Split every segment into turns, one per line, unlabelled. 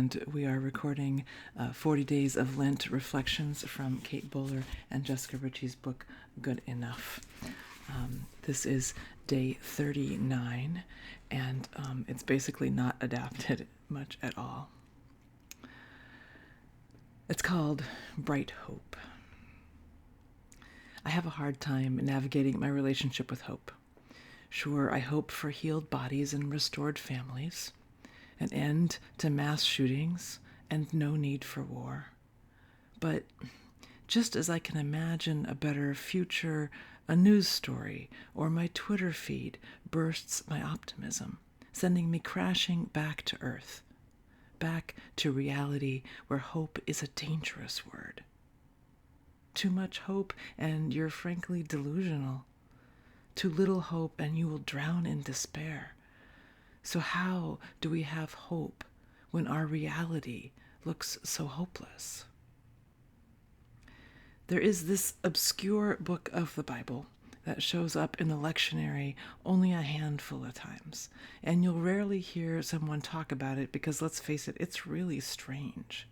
and we are recording 40 Days of Lent reflections from Kate Bowler and Jessica Richie's book, Good Enough. This is day 39, and it's basically not adapted much at all. It's called Bright Hope. I have a hard time navigating my relationship with hope. Sure, I hope for healed bodies and restored families, an end to mass shootings, and no need for war. But just as I can imagine a better future, a news story or my Twitter feed bursts my optimism, sending me crashing back to earth, back to reality where hope is a dangerous word. Too much hope and you're frankly delusional. Too little hope and you will drown in despair. So how do we have hope when our reality looks so hopeless? There is this obscure book of the Bible that shows up in the lectionary only a handful of times, and you'll rarely hear someone talk about it because, let's face it, it's really strange.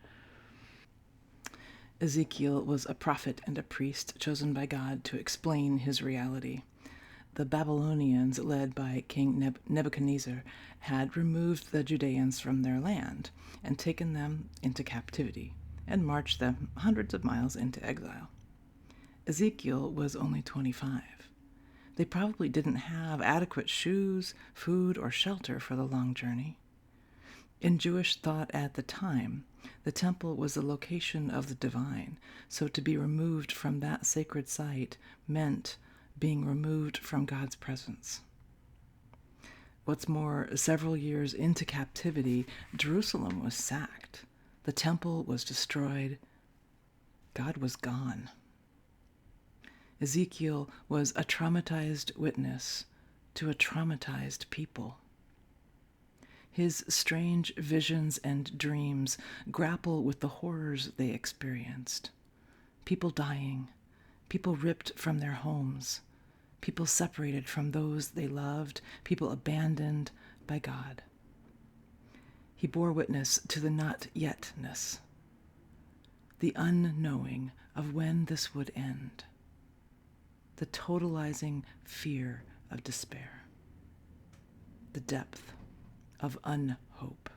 Ezekiel was a prophet and a priest chosen by God to explain his reality. The Babylonians, led by King Nebuchadnezzar, had removed the Judeans from their land and taken them into captivity and marched them hundreds of miles into exile. Ezekiel was only 25. They probably didn't have adequate shoes, food, or shelter for the long journey. In Jewish thought at the time, the temple was the location of the divine, so to be removed from that sacred site meant being removed from God's presence. What's more, several years into captivity, Jerusalem was sacked. The temple was destroyed. God was gone. Ezekiel was a traumatized witness to a traumatized people. His strange visions and dreams grapple with the horrors they experienced. People dying, people ripped from their homes, people separated from those they loved, people abandoned by God. He bore witness to the not yetness, the unknowing of when this would end, the totalizing fear of despair, the depth of unhope.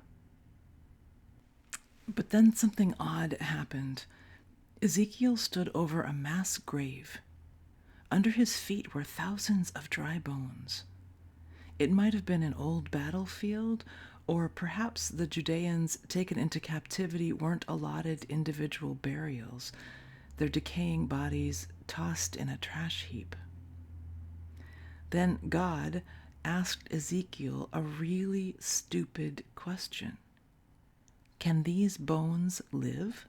But then something odd happened. Ezekiel stood over a mass grave. Under his feet were thousands of dry bones. It might have been an old battlefield, or perhaps the Judeans taken into captivity weren't allotted individual burials, their decaying bodies tossed in a trash heap. Then God asked Ezekiel a really stupid question. Can these bones live?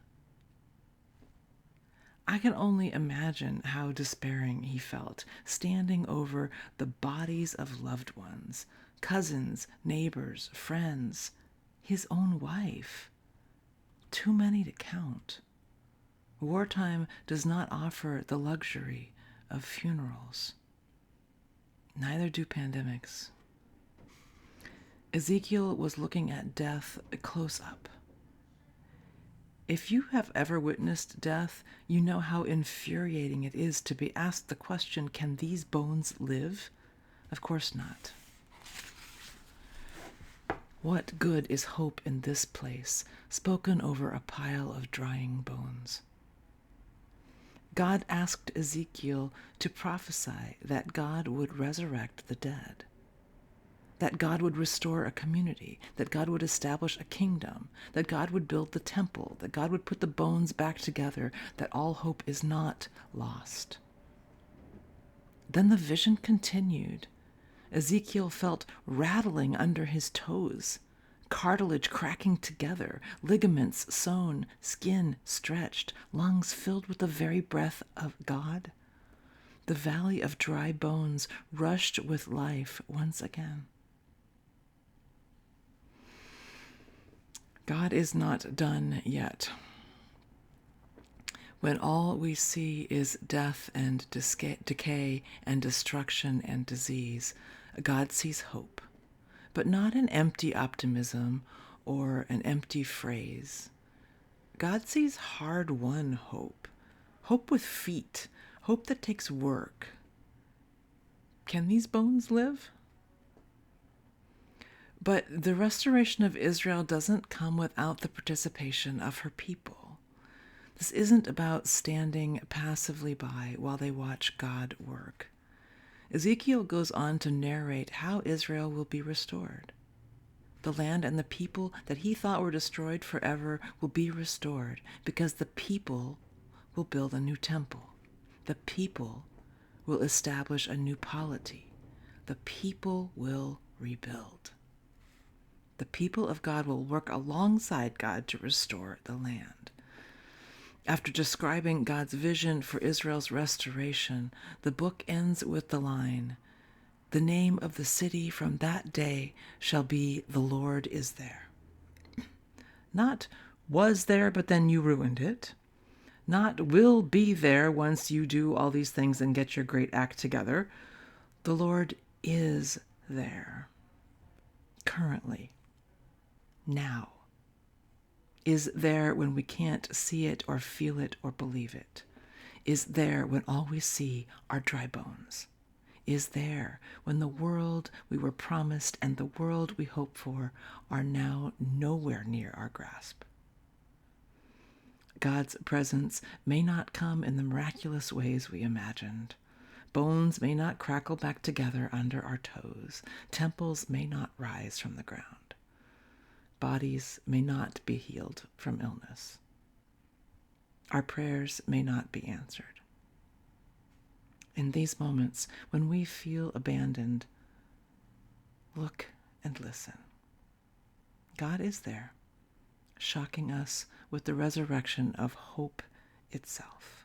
I can only imagine how despairing he felt, standing over the bodies of loved ones, cousins, neighbors, friends, his own wife. Too many to count. Wartime does not offer the luxury of funerals. Neither do pandemics. Ezekiel was looking at death close up. If you have ever witnessed death, you know how infuriating it is to be asked the question, can these bones live? Of course not. What good is hope in this place, spoken over a pile of drying bones? God asked Ezekiel to prophesy that God would resurrect the dead, that God would restore a community, that God would establish a kingdom, that God would build the temple, that God would put the bones back together, that all hope is not lost. Then the vision continued. Ezekiel felt rattling under his toes, cartilage cracking together, ligaments sewn, skin stretched, lungs filled with the very breath of God. The valley of dry bones rushed with life once again. God is not done yet. When all we see is death and decay and destruction and disease, God sees hope, but not an empty optimism or an empty phrase. God sees hard-won hope, hope with feet, hope that takes work. Can these bones live? But the restoration of Israel doesn't come without the participation of her people. This isn't about standing passively by while they watch God work. Ezekiel goes on to narrate how Israel will be restored. The land and the people that he thought were destroyed forever will be restored because the people will build a new temple. The people will establish a new polity. The people will rebuild. The people of God will work alongside God to restore the land. After describing God's vision for Israel's restoration, the book ends with the line, "The name of the city from that day shall be The Lord is there." Not was there, but then you ruined it. Not will be there once you do all these things and get your great act together. The Lord is there. Currently. Now. Is there when we can't see it or feel it or believe it. Is there when all we see are dry bones. Is there when the world we were promised and the world we hope for are now nowhere near our grasp. God's presence may not come in the miraculous ways we imagined. Bones may not crackle back together under our toes. Temples may not rise from the ground. Bodies may not be healed from illness. Our prayers may not be answered. In these moments, when we feel abandoned, look and listen. God is there, shocking us with the resurrection of hope itself.